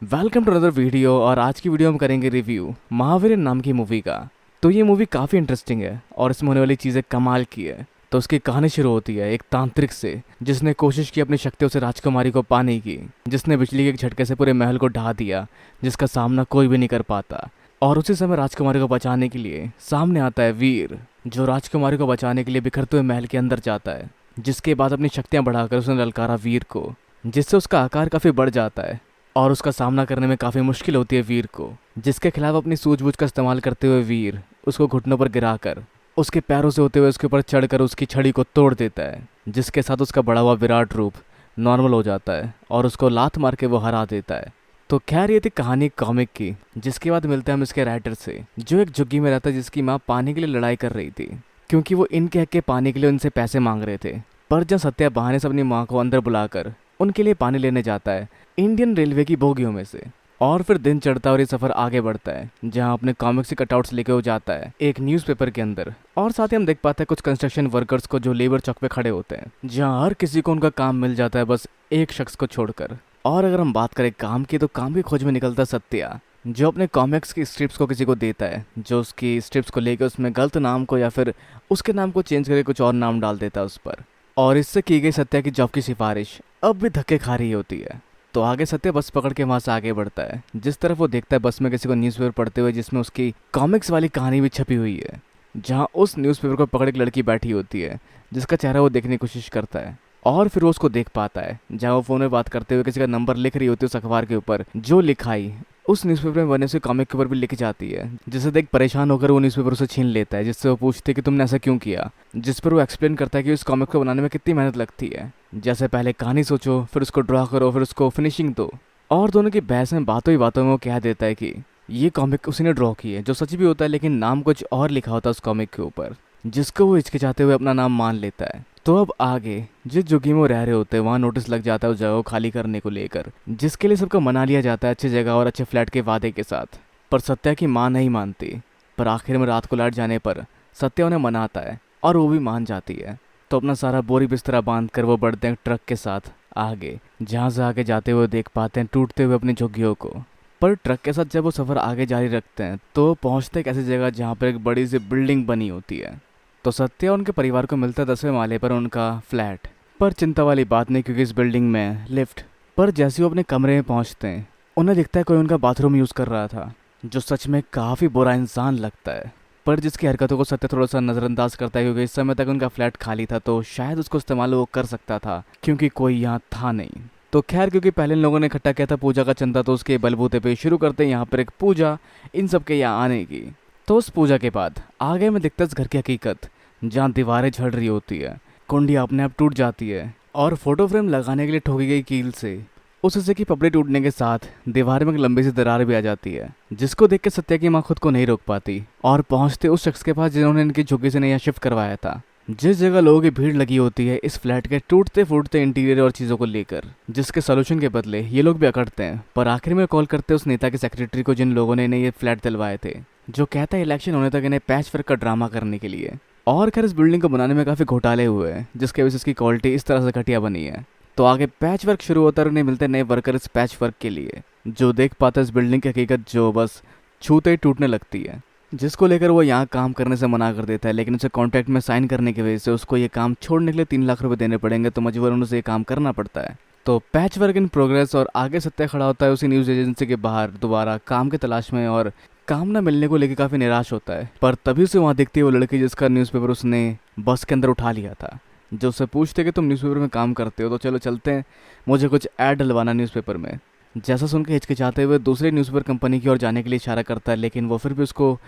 Welcome to another video. और आज की वीडियो हम करेंगे रिव्यू महावीर नाम की मूवी का। तो ये मूवी काफ़ी इंटरेस्टिंग है और इसमें होने वाली चीज़ें कमाल की है। तो उसकी कहानी शुरू होती है एक तांत्रिक से, जिसने कोशिश की अपनी शक्तियों से राजकुमारी को पाने की, जिसने बिजली के एक झटके से पूरे महल को ढा दिया, जिसका सामना कोई भी नहीं कर पाता। और उसी समय राजकुमारी को बचाने के लिए सामने आता है वीर, जो राजकुमारी को बचाने के लिए बिखरते हुए महल के अंदर जाता है। जिसके बाद अपनी शक्तियाँ बढ़ाकर उसने ललकारा वीर को, जिससे उसका आकार काफ़ी बढ़ जाता है और उसका सामना करने में काफ़ी मुश्किल होती है वीर को। जिसके खिलाफ अपनी सूझबूझ का इस्तेमाल करते हुए वीर उसको घुटनों पर गिराकर उसके पैरों से होते हुए उसके ऊपर चढ़कर उसकी छड़ी को तोड़ देता है, जिसके साथ उसका बढ़ा हुआ विराट रूप नॉर्मल हो जाता है और उसको लात मार के वो हरा देता है। तो खैर ये थी कहानी कॉमिक की। जिसके बाद मिलते हैं हम इसके राइटर से, जो एक झुग्गी में रहता है, जिसकी माँ पानी के लिए लड़ाई कर रही थी, क्योंकि वो इनके हक के पानी के लिए उनसे पैसे मांग रहे थे। पर जब सत्या बहाने से अपनी माँ को अंदर बुलाकर उनके लिए पानी लेने जाता है इंडियन रेलवे की बोगियों में से, और फिर दिन चढ़ता है और ये सफ़र आगे बढ़ता है, जहाँ अपने कॉमिक्स के कटआउट्स लेके वो जाता है एक न्यूज़पेपर के अंदर। और साथ ही हम देख पाते हैं कुछ कंस्ट्रक्शन वर्कर्स को जो लेबर चौक पे खड़े होते हैं, जहाँ हर किसी को उनका काम मिल जाता है, बस एक शख्स को छोड़कर। और अगर हम बात करें काम की, तो काम की खोज में निकलता सत्या, जो अपने कॉमिक्स की स्ट्रिप्स को किसी को देता है, जो उसकी स्ट्रिप्स को लेकर उसमें गलत नाम को या फिर उसके नाम को चेंज करके कुछ और नाम डाल देता है उस पर। और इससे की गई सत्या की जॉब की सिफारिश अब भी धक्के खा रही होती है। तो आगे सत्या बस पकड़ के वहाँ से आगे बढ़ता है। जिस तरफ वो देखता है बस में किसी को न्यूज़पेपर पढ़ते हुए, जिसमें उसकी कॉमिक्स वाली कहानी भी छपी हुई है, जहाँ उस न्यूज़पेपर को पकड़ एक लड़की बैठी होती है, जिसका चेहरा वो देखने की कोशिश करता है। और फिर वो उसको देख पाता है, जहाँ वो फ़ोन में बात करते हुए किसी का नंबर लिख रही होती है उस अखबार के ऊपर, जो लिखाई उस न्यूज़पेपर में बने से कॉमिक के ऊपर भी लिखी जाती है। जिसे देख परेशान होकर वो न्यूज़पेपर उसे छीन लेता है, जिससे वो पूछती है कि तुमने ऐसा क्यों किया। जिस पर वो एक्सप्लेन करता है कि उस कॉमिक को बनाने में कितनी मेहनत लगती है। जैसे पहले कहानी सोचो, फिर उसको ड्रा करो, फिर उसको फिनिशिंग दो। और दोनों की बहस में बातों ही बातों में वो कह देता है कि ये कॉमिक उसी ने ड्रॉ की है, जो सच भी होता है, लेकिन नाम कुछ और लिखा होता है उस कॉमिक के ऊपर, जिसको वो हिचकिचाते हुए अपना नाम मान लेता है। तो अब आगे जिस झुग्गी में वो रह रहे होते हैं, वहाँ नोटिस लग जाता है उस जगह को खाली करने को लेकर, जिसके लिए सबको मना लिया जाता है अच्छी जगह और अच्छे फ्लैट के वादे के साथ। पर सत्या की माँ नहीं मानती। पर आखिर में रात को लाइट जाने पर सत्या उन्हें मनाता है और वो भी मान जाती है। तो अपना सारा बोरी बिस्तरा बांध कर वो बढ़ते हैं ट्रक के साथ आगे, जहाँ से आगे जाते हुए देख पाते हैं टूटते हुए अपनी झुग्गियों को। पर ट्रक के साथ जब वो सफ़र आगे जारी रखते हैं, तो पहुँचते एक ऐसी जगह जहाँ पर एक बड़ी सी बिल्डिंग बनी होती है। तो सत्या और उनके परिवार को मिलता है 10वें माले पर उनका फ्लैट। पर चिंता वाली बात नहीं, क्योंकि इस बिल्डिंग में लिफ्ट। पर जैसे वो अपने कमरे में पहुंचते हैं, उन्हें दिखता है कोई उनका बाथरूम यूज़ कर रहा था, जो सच में काफ़ी बुरा इंसान लगता है। पर जिसकी हरकतों को सत्य थोड़ा सा नज़रअंदाज करता है, क्योंकि इस समय तक उनका फ्लैट खाली था, तो शायद उसको इस्तेमाल वो कर सकता था, क्योंकि कोई यहाँ था नहीं। तो खैर, क्योंकि पहले इन लोगों ने इकट्ठा किया था पूजा का चंदा, तो उसके बलबूते पे शुरू करते हैं यहाँ पर एक पूजा इन सब के यहाँ आने की। तो उस पूजा के बाद आगे में दिखता है इस घर की हकीकत, जहाँ दीवारें झड़ रही होती है, कुंडियाँ अपने आप टूट जाती है, और फोटो फ्रेम लगाने के लिए ठोकी गई कील से उस हिस्से की पपड़ी टूटने के साथ दीवार में एक लंबी सी दरार भी आ जाती है, जिसको देख के सत्या की माँ खुद को नहीं रोक पाती और पहुंचते उस शख्स के पास जिन्होंने इनकी झुग्गी से यहाँ शिफ्ट करवाया था, जिस जगह लोगों की भीड़ लगी होती है इस फ्लैट के टूटते फूटते इंटीरियर और चीज़ों को लेकर, जिसके सोल्यूशन के बदले ये लोग भी अकड़ते हैं। पर आखिर में कॉल करते उस नेता के सेक्रेटरी को, जिन लोगों ने इन्हें ये फ्लैट दिलवाए थे, जो कहता है इलेक्शन होने तक इन्हें पैच वर्क का ड्रामा करने के लिए। और खैर, इस बिल्डिंग को बनाने में काफ़ी घोटाले हुए हैं, जिसके वजह से इसकी क्वालिटी इस तरह से घटिया बनी है। तो आगे पैच वर्क शुरू होता है और उन्हें मिलते हैं नए वर्कर इस पैच वर्क के लिए, जो देख पाते हैं इस बिल्डिंग की हकीकत, जो बस छूते ही टूटने लगती है, जिसको लेकर वो यहाँ काम करने से मना कर देता है। लेकिन उसे कॉन्ट्रैक्ट में साइन करने की वजह से उसको ये काम छोड़ने के लिए 3 लाख रुपए देने पड़ेंगे, तो मजबूरन उसे ये काम करना पड़ता है। तो पैच वर्क इन प्रोग्रेस, और आगे सत्या खड़ा होता है उसी न्यूज़ एजेंसी के बाहर दोबारा काम की तलाश में, और काम ना मिलने को लेकर काफ़ी निराश होता है। पर तभी से वहाँ दिखती है वो लड़की, जिसका न्यूज़पेपर उसने बस के अंदर उठा लिया था, जो उससे पूछते कि तुम न्यूज़पेपर में काम करते हो, तो चलो चलते हैं, मुझे कुछ ऐड डलवाना न्यूज़पेपर में। जैसा सुन के हिचकिचाते हुए दूसरी न्यूज़पेपर कंपनी की ओर जाने के लिए इशारा करता है, लेकिन वो फिर भी उसको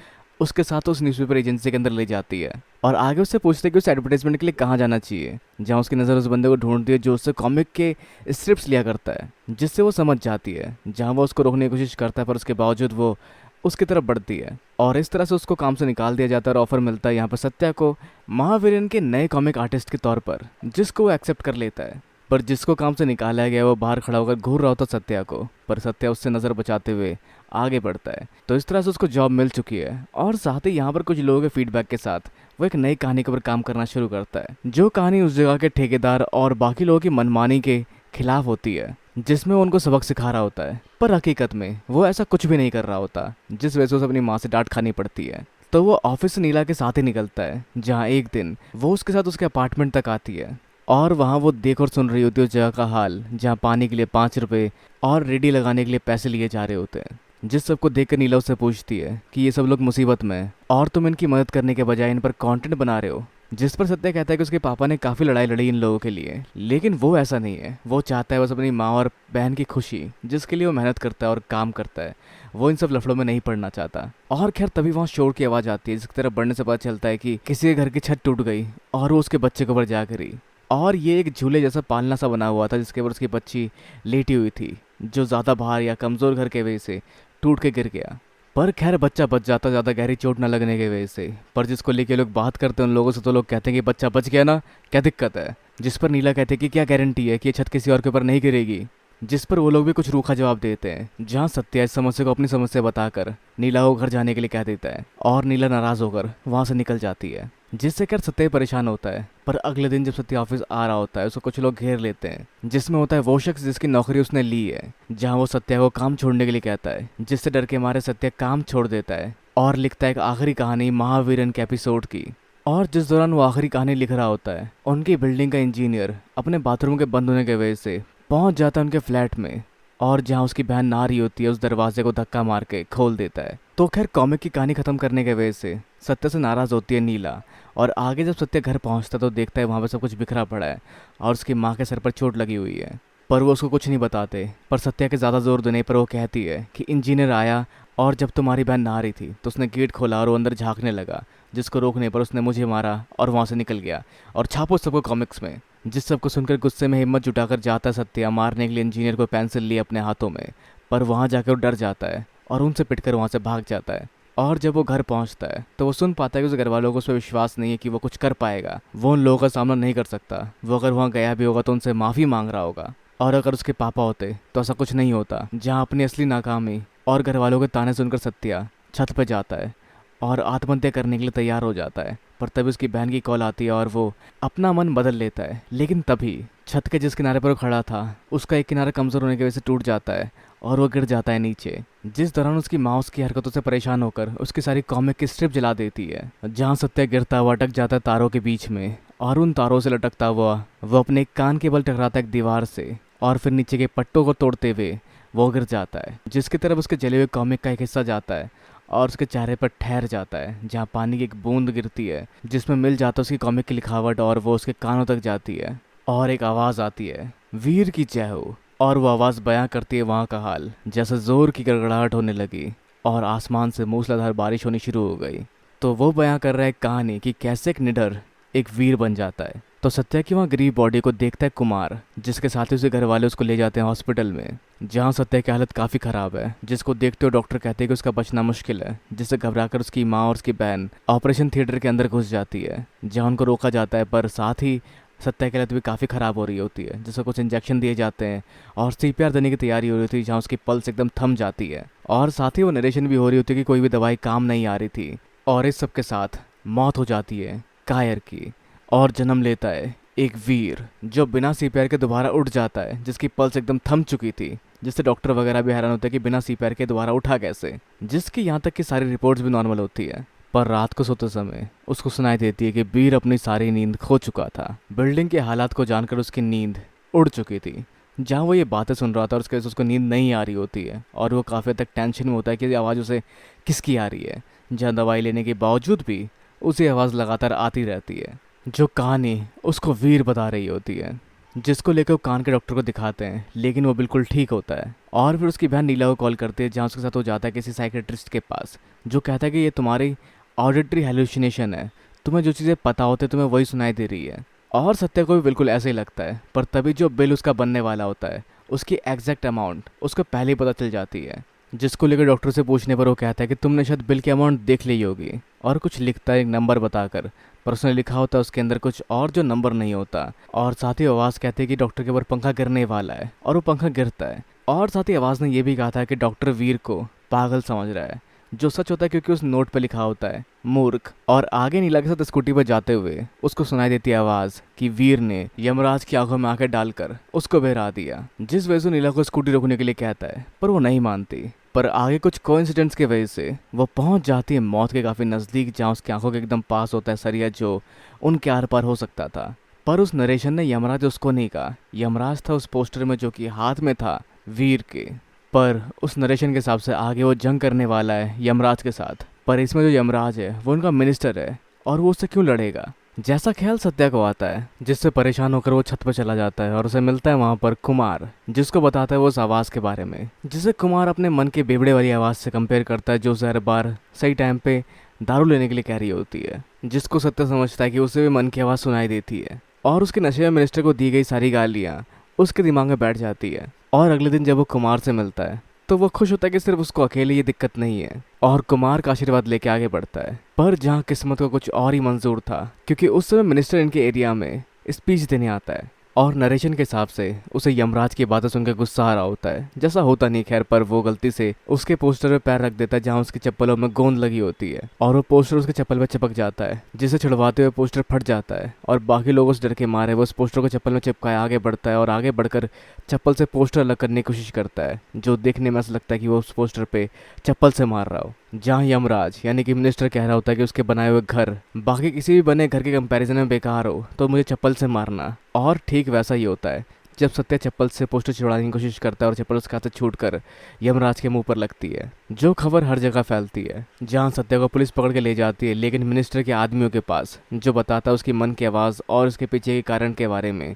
उसके साथ उस न्यूज़पेपर एजेंसी के अंदर ले जाती है और आगे उससे पूछते हैं कि उस एडवर्टाइजमेंट के लिए कहाँ जाना चाहिए, जहाँ उसकी नज़र उस बंदे को ढूंढती है जो उससे कॉमिक के स्ट्रिप्स लिया करता है, जिससे वो समझ जाती है। जहाँ वो उसको रोकने की कोशिश करता है, पर उसके बावजूद वो उसकी तरफ बढ़ती है और इस तरह से उसको काम से निकाल दिया जाता है। और ऑफर मिलता है यहाँ पर सत्या को महावीरन के नए कॉमिक आर्टिस्ट के तौर पर, जिसको वो एक्सेप्ट कर लेता है। पर जिसको काम से निकाला गया वो बाहर खड़ा होकर घूर रहा होता सत्या को, पर सत्या उससे नज़र बचाते हुए आगे बढ़ता है। तो इस तरह से उसको जॉब मिल चुकी है और साथ ही यहाँ पर कुछ लोगों के फीडबैक के साथ वो एक नई कहानी के ऊपर काम करना शुरू करता है, जो कहानी उस जगह के ठेकेदार और बाकी लोगों की मनमानी के खिलाफ होती है, जिसमें वो उनको सबक सिखा रहा होता है। पर हकीकत में वो ऐसा कुछ भी नहीं कर रहा होता, जिस वजह से उसे अपनी माँ से डांट खानी पड़ती है। तो वो ऑफिस से नीला के साथ ही निकलता है, जहाँ एक दिन वो उसके साथ उसके अपार्टमेंट तक आती है और वहाँ वो देख और सुन रही होती है उस जगह का हाल, जहाँ पानी के लिए 5 रुपए और रेडी लगाने के लिए पैसे लिए जा रहे होते हैं। जिस सबको देखकर नीला उससे पूछती है कि ये सब लोग मुसीबत में हैं और तुम इनकी मदद करने के बजाय इन पर कंटेंट बना रहे हो। जिस पर सत्या कहता है कि उसके पापा ने काफ़ी लड़ाई लड़ी इन लोगों के लिए, लेकिन वो ऐसा नहीं है। वो चाहता है बस अपनी माँ और बहन की खुशी, जिसके लिए वो मेहनत करता है और काम करता है। वो इन सब लफड़ों में नहीं पड़ना चाहता। और खैर तभी वहाँ शोर की आवाज़ आती है, जिसकी तरफ बढ़ने से पता चलता है कि किसी के घर की छत टूट गई और वो उसके बच्चे के ऊपर जा गिरी। और ये एक झूले जैसा पालना सा बना हुआ था, जिसके ऊपर उसकी बच्ची लेटी हुई थी, जो ज़्यादा भार या कमज़ोर घर के वजह से टूट के गिर गया। पर खैर बच्चा बच जाता, ज़्यादा गहरी चोट न लगने की वजह से। पर जिसको लेके लोग बात करते हैं उन लोगों से, तो लोग कहते हैं कि बच्चा बच गया ना, क्या दिक्कत है। जिस पर नीला कहते हैं कि क्या गारंटी है कि ये छत किसी और के ऊपर नहीं गिरेगी। जिस पर वो लोग भी कुछ रूखा जवाब देते हैं, जहाँ सत्या इस समस्या को अपनी समस्या बताकर नीला को घर जाने के लिए कह देता है और नीला नाराज़ होकर वहाँ से निकल जाती है, जिससे खैर सत्या परेशान होता है। पर अगले दिन जब सत्या ऑफिस आ रहा होता है, उसको कुछ लोग घेर लेते हैं, जिसमें होता है वो शख्स जिसकी नौकरी उसने ली है, जहाँ वो सत्या को काम छोड़ने के लिए कहता है। जिससे डर के मारे सत्या काम छोड़ देता है और लिखता है एक आखिरी कहानी महावीरन के एपिसोड की। और जिस दौरान वो आखिरी कहानी लिख रहा होता है, उनकी बिल्डिंग का इंजीनियर अपने बाथरूम के बंद होने की वजह से पहुंच जाता है उनके फ्लैट में, और जहां उसकी बहन नहा रही होती है उस दरवाजे को धक्का मार के खोल देता है। तो खैर कॉमिक की कहानी खत्म करने के वजह से सत्या से नाराज़ होती है नीला। और आगे जब सत्या घर पहुंचता तो देखता है वहाँ पर सब कुछ बिखरा पड़ा है और उसकी माँ के सर पर चोट लगी हुई है। पर वो उसको कुछ नहीं बताते। पर सत्या के ज़्यादा जोर देने पर वो कहती है कि इंजीनियर आया और जब तुम्हारी बहन नहा रही थी तो उसने गेट खोला और वो अंदर झाँकने लगा, जिसको रोकने पर उसने मुझे मारा और वहाँ से निकल गया। और छापो सबको कॉमिक्स में। जिस सबको सुनकर गुस्से में हिम्मत जुटाकर जाता सत्या मारने के लिए इंजीनियर को पेंसिल लिए अपने हाथों में, पर वहाँ जाकर वो डर जाता है और उनसे पिटकर वहाँ से भाग जाता है। और जब वो घर पहुँचता है तो वो सुन पाता है कि उस घर वालों को उस पर विश्वास नहीं है कि वो कुछ कर पाएगा। वो उन लोगों का सामना नहीं कर सकता। वो अगर वहाँ गया भी होगा तो उनसे माफ़ी मांग रहा होगा। और अगर उसके पापा होते तो ऐसा कुछ नहीं होता। जहाँ अपनी असली नाकामी और घर वालों के ताने सुनकर सत्या छत पर जाता है और आत्महत्या करने के लिए तैयार हो जाता है। पर तभी उसकी बहन की कॉल आती है और वो अपना मन बदल लेता है। लेकिन तभी छत के जिस किनारे पर वो खड़ा था उसका एक किनारा कमज़ोर होने की वजह से टूट जाता है और वो गिर जाता है नीचे। जिस दौरान उसकी माँ उसकी हरकतों से परेशान होकर उसकी सारी कॉमिक की स्ट्रिप जला देती है। जहाँ सत्या गिरता हुआ अटक जाता है तारों के बीच में, और उन तारों से लटकता हुआ वो अपने कान के बल टकराता है एक दीवार से और फिर नीचे के पट्टों को तोड़ते हुए वो गिर जाता है, जिसकी तरफ उसके जले हुए कॉमिक का एक हिस्सा जाता है और उसके चेहरे पर ठहर जाता है, जहाँ पानी की एक बूंद गिरती है जिसमें मिल जाता है उसकी कॉमिक की लिखावट और वो उसके कानों तक जाती है और एक आवाज़ आती है, वीर की जय हो। और वो आवाज़ बयां करती है वहाँ का हाल, जैसे ज़ोर की गड़गड़ाहट होने लगी और आसमान से मूसलाधार बारिश होनी शुरू हो गई। तो वो बयां कर रहा है कहानी कि कैसे एक निडर एक वीर बन जाता है। तो सत्या की वहाँ गरीब बॉडी को देखता है कुमार, जिसके साथ ही उसके घर वाले उसको ले जाते हैं हॉस्पिटल में, जहाँ सत्या की हालत काफ़ी ख़राब है। जिसको देखते हुए डॉक्टर कहते हैं कि उसका बचना मुश्किल है, जिससे घबराकर उसकी माँ और उसकी बहन ऑपरेशन थिएटर के अंदर घुस जाती है, जहाँ उनको रोका जाता है। पर साथ ही सत्या की हालत भी काफ़ी ख़राब हो रही होती है, जिसको कुछ इंजेक्शन दिए जाते हैं और CPR देने की तैयारी हो रही होती है, जहाँ उसकी पल्स एकदम थम जाती है। और साथ ही वो नरेशन भी हो रही होती है कि कोई भी दवाई काम नहीं आ रही थी। और इस सब के साथ मौत हो जाती है कायर की और जन्म लेता है एक वीर, जो बिना CPR के दोबारा उठ जाता है, जिसकी पल्स एकदम थम चुकी थी, जिससे डॉक्टर वगैरह भी हैरान होते हैं कि बिना CPR के दोबारा उठा कैसे, जिसकी यहाँ तक कि सारी रिपोर्ट्स भी नॉर्मल होती है। पर रात को सोते समय उसको सुनाई देती है कि वीर अपनी सारी नींद खो चुका था। बिल्डिंग के हालात को जानकर उसकी नींद उड़ चुकी थी। जहाँ वो ये बातें सुन रहा था और उसके वजह से उसको नींद नहीं आ रही होती है और वो काफ़ी हद तक टेंशन में होता है कि आवाज़ उसे किसकी आ रही है। जहाँ दवाई लेने के बावजूद भी उसी आवाज़ लगातार आती रहती है, जो कहानी उसको वीर बता रही होती है, जिसको लेकर वो कान के डॉक्टर को दिखाते हैं, लेकिन वो बिल्कुल ठीक होता है। और फिर उसकी बहन नीला को कॉल करती है, जहाँ उसके साथ वो जाता है किसी साइकेट्रिस्ट के पास, जो कहता है कि ये तुम्हारी ऑडिटरी हेलुसिनेशन है, तुम्हें जो चीज़ें पता होती है तुम्हें वही सुनाई दे रही है। और सत्या को भी बिल्कुल ऐसे ही लगता है। पर तभी जो बिल उसका बनने वाला होता है उसकी एग्जैक्ट अमाउंट उसको पहले ही पता चल जाती है, जिसको लेकर डॉक्टर से पूछने पर वो कहता है कि तुमने शायद बिल की अमाउंट देख ली होगी, और कुछ लिखता है एक नंबर बताकर, पर उसने लिखा होता है उसके अंदर कुछ और जो नंबर नहीं होता। और साथ ही आवाज़ कहती है कि डॉक्टर के ऊपर पंखा गिरने वाला है, और वो पंखा गिरता है। और साथ ही आवाज़ ने यह भी कहा था कि डॉक्टर वीर को पागल समझ रहा है, जो सच होता है क्योंकि उस नोट पे लिखा होता है मूर्ख। और आगे नीला के साथ स्कूटी पर जाते हुए उसको सुनाई देती है आवाज कि वीर ने यमराज की आंखों में आंखें डालकर उसको बहरा दिया, जिस वजह से नीला को स्कूटी रोकने के लिए कहता है पर वो नहीं मानती। पर आगे कुछ कोइंसिडेंट्स की वजह से वो पहुंच जाती है मौत के काफी नजदीक, जहां उसकी आंखों के एकदम पास होता है सरिया जो उनके आर पार हो सकता था। पर उस नरेशन ने यमराज उसको नहीं कहा, यमराज था उस पोस्टर में जो कि हाथ में था वीर के। पर उस नरेशन के हिसाब से आगे वो जंग करने वाला है यमराज के साथ, पर इसमें जो यमराज है वो उनका मिनिस्टर है और वो उससे क्यों लड़ेगा, जैसा ख्याल सत्या को आता है, जिससे परेशान होकर वो छत पर चला जाता है और उसे मिलता है वहां पर कुमार, जिसको बताता है वो उस आवाज़ के बारे में, जिसे कुमार अपने मन के बेबड़े वाली आवाज़ से कंपेयर करता है जो उसे हर बार सही टाइम पे दारू लेने के लिए कह रही होती है, जिसको सत्या समझता है कि उसे भी मन की आवाज़ सुनाई देती है। और उसके नशे में मिनिस्टर को दी गई सारी गालियाँ उसके दिमाग में बैठ जाती है। और अगले दिन जब वो कुमार से मिलता है तो वो खुश होता है कि सिर्फ उसको अकेले ये दिक्कत नहीं है, और कुमार का आशीर्वाद लेके आगे बढ़ता है। पर जहाँ किस्मत को कुछ और ही मंजूर था, क्योंकि उस समय मिनिस्टर इनके एरिया में स्पीच देने आता है और नरेशन के हिसाब से उसे यमराज की बातें सुनकर गुस्सा आ रहा होता है, जैसा होता नहीं खैर, पर वो गलती से उसके पोस्टर पे पैर रख देता है जहाँ उसकी चप्पलों में गोंद लगी होती है और वो पोस्टर उसके चप्पल पे चिपक जाता है, जिसे छुड़वाते हुए पोस्टर फट जाता है और बाकी लोग उस डर के मारे वो उस पोस्टर को चप्पल में चिपकाए आगे बढ़ता है और आगे बढ़कर चप्पल से पोस्टर अलग करने की कोशिश करता है, जो देखने में ऐसा लगता है कि वो उस पोस्टर पे चप्पल से मार रहा हो। जहाँ यमराज यानी कि मिनिस्टर कह रहा होता है कि उसके बनाए हुए घर बाकी किसी भी बने घर के कंपैरिजन में बेकार हो तो मुझे चप्पल से मारना। और ठीक वैसा ही होता है जब सत्या चप्पल से पोस्टर छुड़ाने की कोशिश करता है और चप्पल उसके हाथ से छूटकर यमराज के मुंह पर लगती है, जो खबर हर जगह फैलती है। जहाँ सत्या को पुलिस पकड़ के ले जाती है, लेकिन मिनिस्टर के आदमियों के पास, जो बताता है उसकी मन की आवाज़ और उसके पीछे के कारण के बारे में,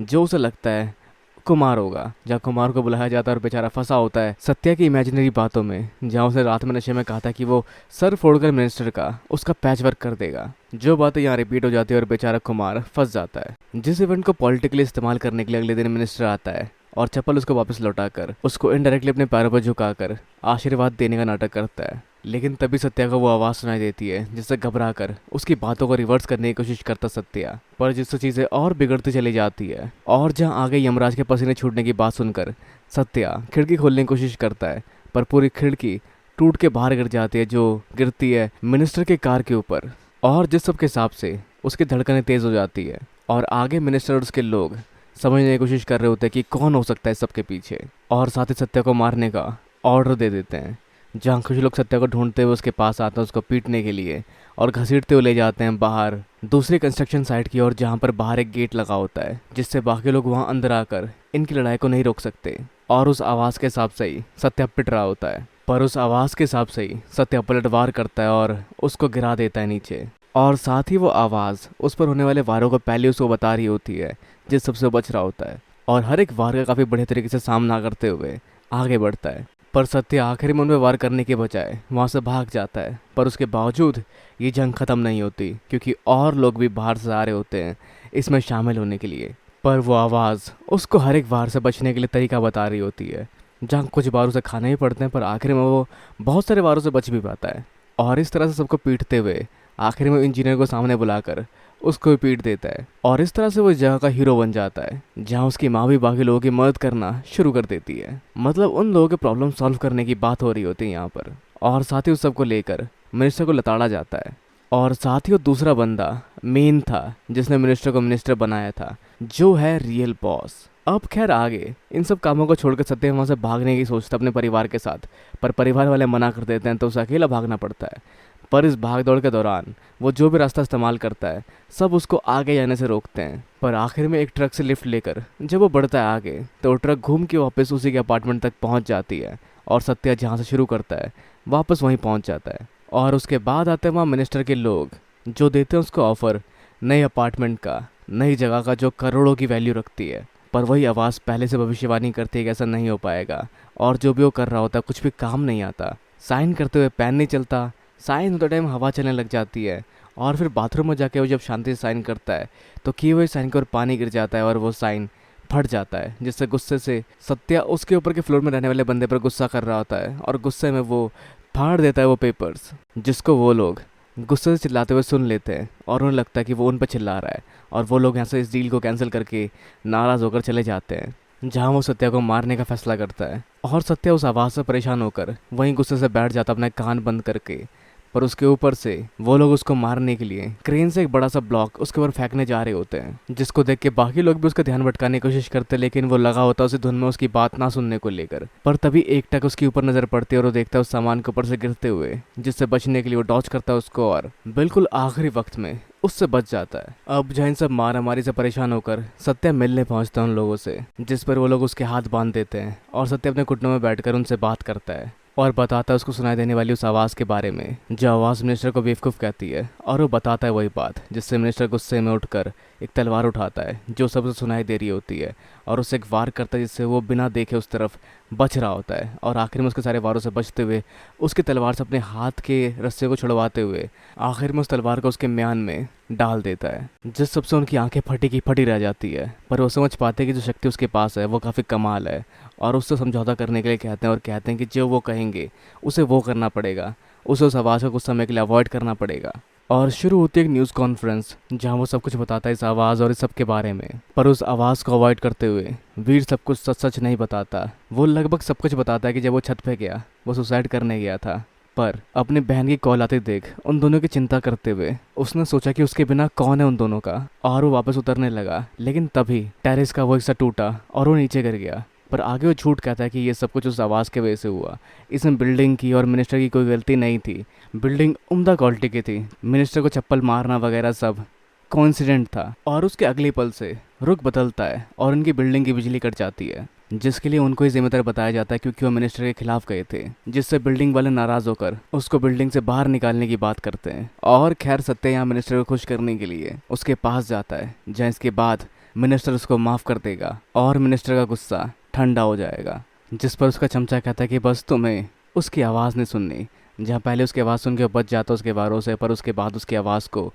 जो उसे लगता है कुमार होगा। जहाँ कुमार को बुलाया जाता है और बेचारा फंसा होता है सत्या की इमेजिनरी बातों में, जहाँ उसने रात में नशे में कहा था कि वो सर फोड़कर मिनिस्टर का उसका पैच वर्क कर देगा, जो बातें यहाँ रिपीट हो जाती है और बेचारा कुमार फंस जाता है। जिस इवेंट को पॉलिटिकली इस्तेमाल करने के लिए अगले दिन मिनिस्टर आता है और चप्पल उसको वापस लौटाकर उसको इनडायरेक्टली अपने पैरों पर झुकाकर आशीर्वाद देने का नाटक करता है। लेकिन तभी सत्या को वो आवाज़ सुनाई देती है जिससे घबरा कर उसकी बातों को रिवर्स करने की कोशिश करता सत्या, पर जिससे चीज़ें और बिगड़ती चली जाती है। और जहाँ आगे यमराज के पसीने छूटने की बात सुनकर सत्या खिड़की खोलने की कोशिश करता है, पर पूरी खिड़की टूट के बाहर गिर जाती है, जो गिरती है मिनिस्टर के कार के ऊपर, और जिस सब के हिसाब से उसकी धड़कनें तेज़ हो जाती है। और आगे मिनिस्टर और उसके लोग समझने की कोशिश कर रहे होते हैं कि कौन हो सकता है सबके पीछे, और साथ ही सत्या को मारने का ऑर्डर दे देते हैं। जहाँ कुछ लोग सत्या को ढूंढते हुए उसके पास आते हैं उसको पीटने के लिए और घसीटते हुए ले जाते हैं बाहर दूसरी कंस्ट्रक्शन साइट की ओर, जहाँ पर बाहर एक गेट लगा होता है जिससे बाकी लोग वहाँ अंदर आकर इनकी लड़ाई को नहीं रोक सकते। और उस आवाज़ के हिसाब से ही सत्या पिट रहा होता है, पर उस आवाज़ के हिसाब से ही सत्या पलटवार करता है और उसको गिरा देता है नीचे। और साथ ही वो आवाज़ उस पर होने वाले वारों को पहले उसको बता रही होती है जिस सबसे बच रहा होता है, और हर एक वार का काफ़ी बढ़िया तरीके से सामना करते हुए आगे बढ़ता है। पर सत्य आखिरी में उन पर वार करने के बजाय वहाँ से भाग जाता है, पर उसके बावजूद ये जंग ख़त्म नहीं होती क्योंकि और लोग भी बाहर से आ रहे होते हैं इसमें शामिल होने के लिए। पर वो आवाज़ उसको हर एक वार से बचने के लिए तरीका बता रही होती है, जहाँ कुछ बारों से खाने भी पड़ते हैं पर आखिर में वो बहुत सारे वारों से बच भी पाता है। और इस तरह से सबको पीटते हुए आखिर में इंजीनियर को सामने बुलाकर उसको भी पीट देता है, और इस तरह से वो इस जगह का हीरो बन जाता है, जहाँ उसकी माँ भी बाकी लोगों की मदद करना शुरू कर देती है। मतलब उन लोगों के प्रॉब्लम सॉल्व करने की बात हो रही होती है यहाँ पर। और साथ ही उस सबको लेकर मिनिस्टर को लताड़ा जाता है, और साथ ही वो दूसरा बंदा मेन था जिसने मिनिस्टर को मिनिस्टर बनाया था, जो है रियल बॉस। अब खैर आगे इन सब कामों को छोड़कर सत्य वहाँ से भागने की सोचता अपने परिवार के साथ, पर परिवार वाले मना कर देते हैं तो उसे अकेला भागना पड़ता है। पर इस भाग दौड़ के दौरान वो जो भी रास्ता इस्तेमाल करता है सब उसको आगे जाने से रोकते हैं। पर आखिर में एक ट्रक से लिफ्ट लेकर जब वो बढ़ता है आगे तो वो ट्रक घूम के वापस उसी के अपार्टमेंट तक पहुंच जाती है, और सत्या जहाँ से शुरू करता है वापस वहीं पहुंच जाता है। और उसके बाद आते हैं वहाँ मिनिस्टर के लोग, जो देते हैं उसको ऑफर नए अपार्टमेंट का, नई जगह का, जो करोड़ों की वैल्यू रखती है। पर वही आवाज़ पहले से भविष्यवाणी करती है कि ऐसा नहीं हो पाएगा, और जो भी वो कर रहा होता है कुछ भी काम नहीं आता। साइन करते हुए पेन नहीं चलता, साइन होते टाइम हवा चलने लग जाती है, और फिर बाथरूम में जाके वो जब शांति से साइन करता है तो किए हुए साइन के ऊपर पानी गिर जाता है और वो साइन फट जाता है, जिससे गुस्से से सत्या उसके ऊपर के फ्लोर में रहने वाले बंदे पर गुस्सा कर रहा होता है, और गुस्से में वो फाड़ देता है वो पेपर्स, जिसको वो लोग गुस्से से चिल्लाते हुए सुन लेते हैं, और उन्हें लगता है कि वो उन पर चिल्ला रहा है, और वो लोग यहाँ से इस डील को कैंसिल करके नाराज़ होकर चले जाते हैं। जहाँ वो सत्या को मारने का फैसला करता है। और सत्या उस आवाज़ से परेशान होकर वहीं गुस्से से बैठ जाता अपने कान बंद करके। पर उसके ऊपर से वो लोग उसको मारने के लिए क्रेन से एक बड़ा सा ब्लॉक उसके ऊपर फेंकने जा रहे होते हैं, जिसको देख के बाकी लोग भी उसका ध्यान भटकाने की कोशिश करते हैं, लेकिन वो लगा होता है उसी धुन में उसकी बात ना सुनने को लेकर। पर तभी एक टक उसके ऊपर नजर पड़ती है और वो देखता है उस सामान के ऊपर से गिरते हुए, जिससे बचने के लिए वो डॉज करता है उसको और बिल्कुल आखिरी वक्त में उससे बच जाता है। अब जहाँ इन सब मारामारी से परेशान होकर सत्या मिलने पहुंचता है उन लोगों से, जिस पर वो लोग उसके हाथ बांध देते हैं और सत्या अपने घुटनों में बैठकर उनसे बात करता है और बताता है उसको सुनाई देने वाली उस आवाज़ के बारे में, जो आवाज़ मिनिस्टर को बेवकूफ़ कहती है। और वो बताता है वही बात, जिससे मिनिस्टर गुस्से में उठकर एक तलवार उठाता है जो सबसे सुनाई दे रही होती है और उससे एक वार करता है, जिससे वो बिना देखे उस तरफ बच रहा होता है। और आखिर में उसके सारे वारों से बचते हुए उसकी तलवार से अपने हाथ के रस्से को छुड़वाते हुए आखिर में उस तलवार को उसके म्यान में डाल देता है, जिस सबसे उनकी आंखें फटी की फटी रह जाती है। पर वो समझ पाते हैं कि जो शक्ति उसके पास है वो काफ़ी कमाल है और उससे समझौता करने के लिए कहते हैं और कहते हैं कि जो वो कहेंगे उसे वो करना पड़ेगा, उसे उस आवाज़ को कुछ समय के लिए अवॉइड करना पड़ेगा। और शुरू होती है एक न्यूज़ कॉन्फ्रेंस जहां वो सब कुछ बताता है इस आवाज़ और इस सब के बारे में। पर उस आवाज़ को अवॉइड करते हुए वीर सब कुछ सच सच नहीं बताता। वो लगभग सब कुछ बताता है कि जब वो छत पे गया वो सुसाइड करने गया था, पर अपनी बहन की कॉल आते देख उन दोनों की चिंता करते हुए उसने सोचा कि उसके बिना कौन है उन दोनों का, और वो वापस उतरने लगा। लेकिन तभी टेरेस का वो हिस्सा टूटा और वो नीचे गिर गया। पर आगे वो झूठ कहता है कि ये सब कुछ उस आवाज़ के वजह से हुआ, इसमें बिल्डिंग की और मिनिस्टर की कोई गलती नहीं थी। बिल्डिंग उम्दा क्वालिटी की थी, मिनिस्टर को चप्पल मारना वगैरह सब कोइंसिडेंट था। और उसके अगले पल से रुख बदलता है और उनकी बिल्डिंग की बिजली कट जाती है, जिसके लिए उनको ही जिम्मेदार बताया जाता है क्योंकि वो मिनिस्टर के खिलाफ गए थे, जिससे बिल्डिंग वाले नाराज होकर उसको बिल्डिंग से बाहर निकालने की बात करते हैं। और खैर सत्या यहाँ मिनिस्टर को खुश करने के लिए उसके पास जाता है, जहाँ इसके बाद मिनिस्टर उसको माफ़ कर देगा और मिनिस्टर का गुस्सा ठंडा हो जाएगा। जिस पर उसका चमचा कहता है कि बस तुम्हें उसकी आवाज़ नहीं सुननी। जहाँ पहले उसकी आवाज़ सुन के बच जाता उसके वारों से, पर उसके बाद उसकी आवाज़ को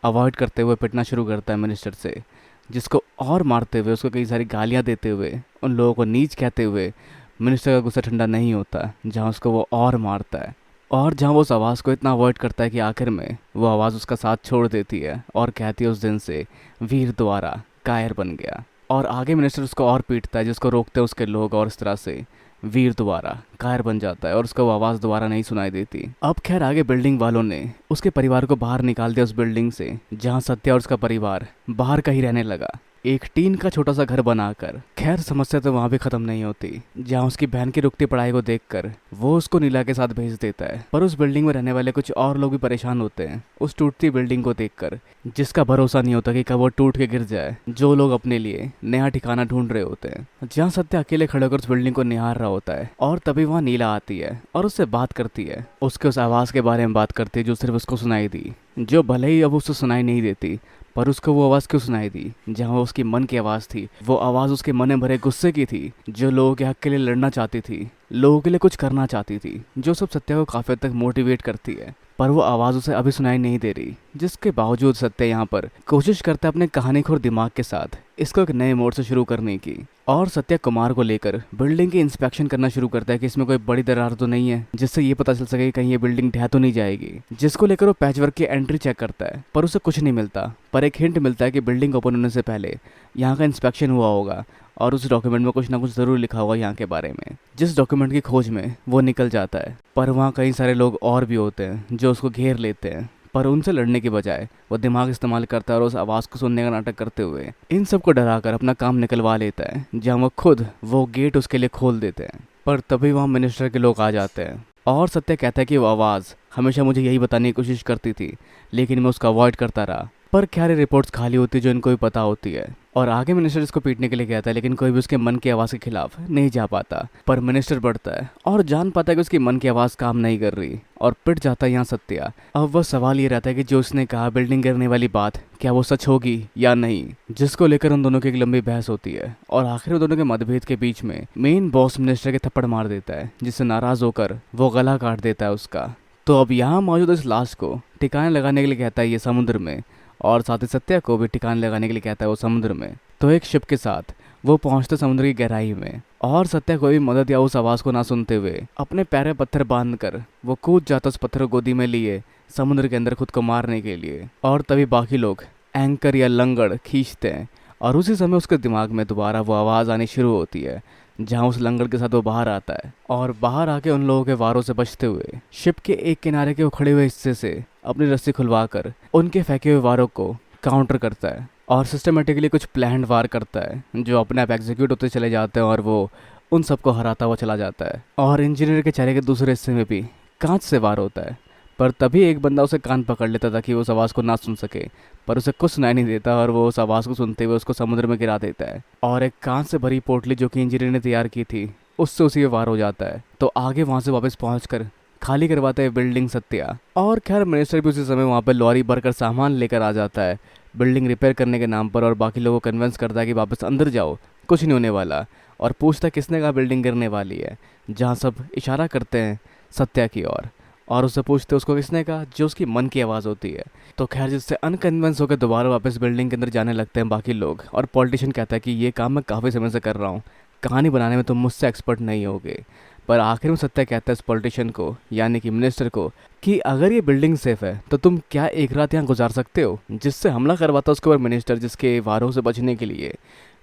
अवॉइड करते हुए पिटना शुरू करता है मिनिस्टर से, जिसको और मारते हुए उसको कई सारी गालियाँ देते हुए उन लोगों को नीच कहते हुए मिनिस्टर का गुस्सा ठंडा नहीं होता, जहाँ उसको वो और मारता है। और जहाँ वो उस आवाज़ को इतना अवॉइड करता है कि आखिर में वो आवाज़ उसका साथ छोड़ देती है और कहती है उस दिन से वीर द्वारा कायर बन गया। और आगे मिनिस्टर उसको और पीटता है, जिसको रोकते हैं उसके लोग, और इस तरह से वीर दोबारा कायर बन जाता है और उसको वो आवाज़ दोबारा नहीं सुनाई देती। अब खैर आगे बिल्डिंग वालों ने उसके परिवार को बाहर निकाल दिया उस बिल्डिंग से, जहाँ सत्या और उसका परिवार बाहर का ही रहने लगा, एक टीन का छोटा सा घर बनाकर। खैर समस्या तो वहाँ भी खत्म नहीं होती, जहाँ उसकी बहन की रुकती पढ़ाई को देखकर वो उसको नीला के साथ भेज देता है। पर उस बिल्डिंग में रहने वाले कुछ और लोग भी परेशान होते हैं उस टूटती बिल्डिंग को देखकर, जिसका भरोसा नहीं होता कि कब वो टूट के गिर जाए। जो लोग अपने लिए नया ठिकाना ढूंढ रहे होते हैं, जहाँ सत्या अकेले खड़े होकर उस बिल्डिंग को निहार रहा होता है। और तभी वहाँ नीला आती है और उससे बात करती है, उसके उस आवाज़ के बारे में बात करती है जो सिर्फ उसको सुनाई दी, जो भले ही अब उसको सुनाई नहीं देती, पर उसको वो आवाज़ क्यों सुनाई दी जहाँ उसकी मन की आवाज़ थी। वो आवाज़ उसके मन में भरे गुस्से की थी, जो लोगों के हक के लिए लड़ना चाहती थी, लोगों के लिए कुछ करना चाहती थी, जो सब सत्या को काफ़ी हद तक मोटिवेट करती है। पर वो आवाज़ उसे अभी सुनाई नहीं दे रही, जिसके बावजूद सत्या यहाँ पर कोशिश करता है अपने कहानीखोर दिमाग के साथ इसको एक नए मोड़ से शुरू करने की। और सत्या कुमार को लेकर बिल्डिंग की इंस्पेक्शन करना शुरू करता है कि इसमें कोई बड़ी दरार तो नहीं है, जिससे ये पता चल सके कि कहीं ये बिल्डिंग ढह तो नहीं जाएगी। जिसको लेकर वो पैचवर्क की एंट्री चेक करता है, पर उसे कुछ नहीं मिलता। पर एक हिंट मिलता है कि बिल्डिंग ओपन होने से पहले यहाँ का इंस्पेक्शन हुआ होगा और उस डॉक्यूमेंट में कुछ ना कुछ ज़रूर लिखा होगा यहाँ के बारे में। जिस डॉक्यूमेंट की खोज में वो निकल जाता है, पर वहाँ कई सारे लोग और भी होते हैं जो उसको घेर लेते हैं। पर उनसे लड़ने के बजाय वो दिमाग इस्तेमाल करता है और उस आवाज़ को सुनने का नाटक करते हुए इन सबको डराकर अपना काम निकलवा लेता है, जहाँ वो खुद वो गेट उसके लिए खोल देते हैं। पर तभी वहाँ मिनिस्टर के लोग आ जाते हैं और सत्य कहता है कि वो आवाज़ हमेशा मुझे यही बताने की कोशिश करती थी, लेकिन मैं उसका अवॉइड करता रहा। पर क्या रिपोर्ट्स खाली होती जो इनको भी पता होती है। और आगे मिनिस्टर इसको पीटने के लिए कहता है, लेकिन कोई भी उसके मन की आवाज़ के खिलाफ नहीं जा पाता। पर मिनिस्टर बढ़ता है और जान पाता है कि उसकी मन की आवाज़ काम नहीं कर रही और पिट जाता है यहाँ सत्या। अब वह सवाल ये रहता है कि जो उसने कहा बिल्डिंग गिरने वाली बात, क्या वो सच होगी या नहीं, जिसको लेकर उन दोनों की एक लंबी बहस होती है। और आखिर दोनों के मतभेद के बीच में मेन बॉस मिनिस्टर के थप्पड़ मार देता है, जिससे नाराज होकर वो गला काट देता है उसका। तो अब यहाँ मौजूद इस लाश को ठिकाने लगाने के लिए कहता है ये समुद्र में, और साथ ही सत्या को भी ठिकाने लगाने के लिए कहता है वो समुद्र में। तो एक शिप के साथ वो पहुंचते समुद्र की गहराई में, और सत्या कोई भी मदद या उस आवाज़ को ना सुनते हुए अपने पैर में पत्थर बांधकर वो कूद जाता उस पत्थर को गोदी में लिए समुद्र के अंदर खुद को मारने के लिए। और तभी बाकी लोग एंकर या लंगड़ खींचते हैं और उसी समय उसके दिमाग में दोबारा वो आवाज़ आनी शुरू होती है, जहाँ उस लंगड़ के साथ वो बाहर आता है और बाहर आके उन लोगों के वारों से बचते हुए शिप के एक किनारे के खड़े हुए हिस्से से अपनी रस्सी खुलवा कर उनके फेंके हुए वारों को काउंटर करता है और सिस्टमेटिकली कुछ प्लान्ड वार करता है जो अपने आप एग्जीक्यूट होते चले जाते हैं और वो उन सबको हराता हुआ चला जाता है। और इंजीनियर के चेहरे के दूसरे हिस्से में भी कांच से वार होता है, पर तभी एक बंदा उसे कान पकड़ लेता था कि वो उस आवाज़ को ना सुन सके, पर उसे कुछ सुनाई नहीं देता और वो उस आवाज़ को सुनते हुए उसको समुद्र में गिरा देता है और एक कांच से भरी पोटली जो कि इंजीनियर ने तैयार की थी उससे उसी पे वार हो जाता है। तो आगे वहाँ से वापस पहुँच कर खाली करवाते हैं बिल्डिंग सत्या। और खैर मिनिस्टर भी उसी समय वहाँ पर लॉरी भरकर सामान लेकर आ जाता है बिल्डिंग रिपेयर करने के नाम पर और बाकी लोगों को कन्विंस करता है कि वापस अंदर जाओ, कुछ नहीं होने वाला, और पूछता है किसने कहा बिल्डिंग गिरने वाली है, जहाँ सब इशारा करते हैं सत्या की ओर और उससे पूछते उसको किसने कहा, जो उसकी मन की आवाज़ होती है। तो खैर जिससे अनकन्विंस होकर दोबारा वापस बिल्डिंग के अंदर जाने लगते हैं बाकी लोग और पॉलिटिशियन कहता है कि ये काम मैं काफ़ी समय से कर रहा हूँ, कहानी बनाने में तुम मुझसे एक्सपर्ट नहीं होगे। पर आखिर में सत्या कहता है इस पॉलिटिशियन को यानी कि मिनिस्टर को कि अगर ये बिल्डिंग सेफ है तो तुम क्या एक रात यहाँ गुजार सकते हो, जिससे हमला करवाता उसके ऊपर मिनिस्टर, जिसके वारों से बचने के लिए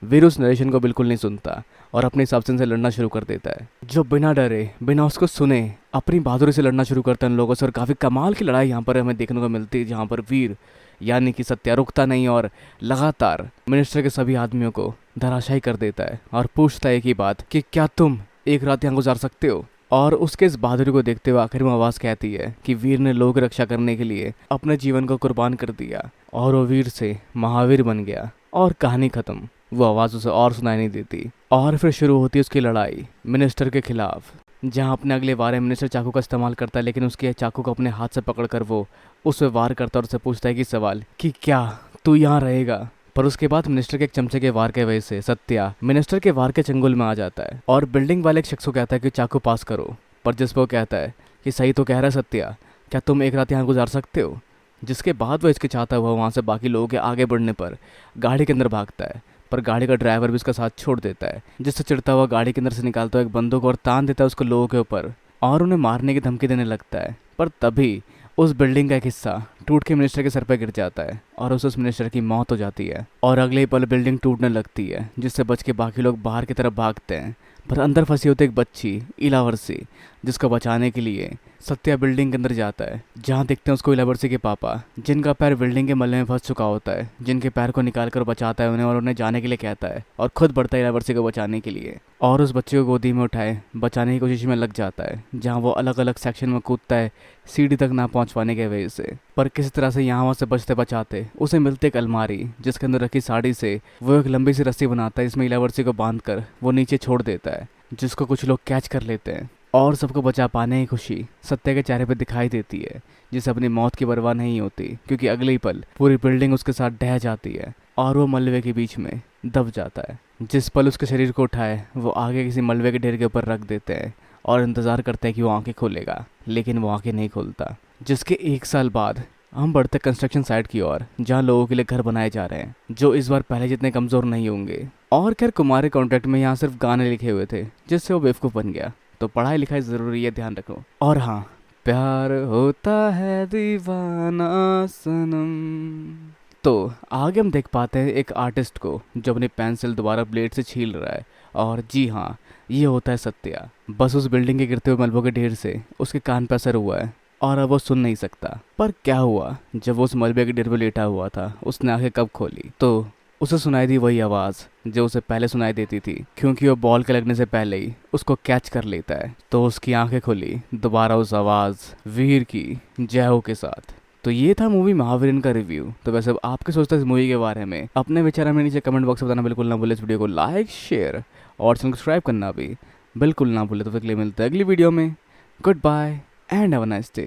वीर उस नरेशन को बिल्कुल नहीं सुनता और अपने हिसाब से लड़ना शुरू कर देता है, जो बिना डरे बिना उसको सुने अपनी बहादुरी से लड़ना शुरू करता है उन लोगों से। और काफ़ी कमाल की लड़ाई यहाँ पर हमें देखने को मिलती है, जहाँ पर वीर यानी कि सत्या रुकता नहीं और लगातार मिनिस्टर के सभी आदमियों को धराशायी कर देता है और पूछता है एक ही बात कि क्या तुम एक रात यहाँ गुजार सकते हो। और उसके इस बहादुरी को देखते हुए आखिर में आवाज़ कहती है कि वीर ने लोग रक्षा करने के लिए अपने जीवन को कुर्बान कर दिया और वो वीर से महावीर बन गया और कहानी खत्म। वो आवाज़ उसे और सुनाई नहीं देती और फिर शुरू होती है उसकी लड़ाई मिनिस्टर के खिलाफ, जहाँ अपने अगले वार में मिनिस्टर चाकू का इस्तेमाल करता है, लेकिन उसके चाकू को अपने हाथ से पकड़कर वो उस पर वार करता है और उससे पूछता है कि सवाल कि क्या तू यहाँ रहेगा। पर उसके बाद मिनिस्टर के एक चमचे के वार के वजह से सत्या मिनिस्टर के वार के चंगुल में आ जाता है और बिल्डिंग वाले एक शख्स को कहता है कि चाकू पास करो, पर जिस पर वो कहता है कि सही तो कह रहा है सत्या, क्या तुम एक रात यहाँ गुजार सकते हो। जिसके बाद वो हिचकिचाता हुआ वहाँ से बाकी लोगों के आगे बढ़ने पर गाड़ी के अंदर भागता है, पर गाड़ी का ड्राइवर भी उसका साथ छोड़ देता है, जिससे चिढ़ता हुआ गाड़ी के अंदर से निकालता हुआ एक बंदूक और तान देता है उसको लोगों के ऊपर और उन्हें मारने की धमकी देने लगता है। पर तभी उस बिल्डिंग का एक हिस्सा टूट के मिनिस्टर के सर पर गिर जाता है और उस मिनिस्टर की मौत हो जाती है और अगले ही पल बिल्डिंग टूटने लगती है, जिससे बच के बाकी लोग बाहर की तरफ भागते हैं। पर अंदर फंसी होती एक बच्ची इलावर्सी, जिसको बचाने के लिए सत्या बिल्डिंग के अंदर जाता है, जहाँ देखते हैं उसको इलावर्सी के पापा, जिनका पैर बिल्डिंग के मलबे में फंस चुका होता है, जिनके पैर को निकाल कर बचाता है उन्हें और उन्हें जाने के लिए कहता है और खुद बढ़ता है इलावर्सी को बचाने के लिए और उस बच्चे को गोदी में उठाए बचाने की कोशिश में लग जाता है, जहाँ वो अलग अलग सेक्शन में कूदता है सीढ़ी तक ना पहुँच पाने की वजह से। पर किसी तरह से यहाँ वहाँ से बचते बचाते उसे मिलते एक अलमारी, जिसके अंदर रखी साड़ी से वो एक लंबी सी रस्सी बनाता है, इसमें इलावर्सी को बांध कर वो नीचे छोड़ देता है, जिसको कुछ लोग कैच कर लेते हैं और सबको बचा पाने की खुशी सत्या के चेहरे पर दिखाई देती है, जिसे अपनी मौत की परवाह नहीं होती, क्योंकि अगले ही पल पूरी बिल्डिंग उसके साथ ढह जाती है और वो मलबे के बीच में दब जाता है। जिस पल उसके शरीर को उठाए वो आगे किसी मलबे के ढेर के ऊपर रख देते हैं और इंतज़ार करते हैं कि वो आंखें खोलेगा, लेकिन वो आंखें नहीं खोलता। जिसके 1 साल बाद हम बढ़ते कंस्ट्रक्शन साइट की ओर, जहाँ लोगों के लिए घर बनाए जा रहे हैं, जो इस बार पहले जितने कमज़ोर नहीं होंगे। और खैर कुमार के कॉन्ट्रैक्ट में यहाँ सिर्फ गाने लिखे हुए थे, जिससे वो बेवकूफ़ बन गया, तो पढ़ाई लिखाई ज़रूरी है, ध्यान रखो। और हाँ, प्यार होता है दीवाना सनम। तो आगे हम देख पाते हैं एक आर्टिस्ट को जो अपनी पेंसिल दोबारा ब्लेड से छील रहा है, और जी हाँ, ये होता है सत्या। बस उस बिल्डिंग के गिरते हुए मलबों के ढेर से उसके कान पर असर हुआ है और अब वो सुन नहीं सकता। पर क्या हुआ, जब वो उस मलबे के ढेर पर लेटा हुआ था उसने आंखें कब खोली तो उसे सुनाई दी वही आवाज़ जो उसे पहले सुनाई देती थी, क्योंकि वो बॉल के लगने से पहले ही उसको कैच कर लेता है। तो उसकी आंखें खुली दोबारा उस आवाज़ वीर की जय हो के साथ। तो ये था मूवी महावीरन का रिव्यू। तो वैसे आप क्या सोचते हैं इस मूवी के बारे में, अपने विचार हमें नीचे कमेंट बॉक्स में बताना बिल्कुल ना भूले। इस वीडियो को लाइक शेयर और सब्सक्राइब करना भी बिल्कुल ना भूले। तो फिर मिलते हैं अगली वीडियो में। Goodbye and have a nice day.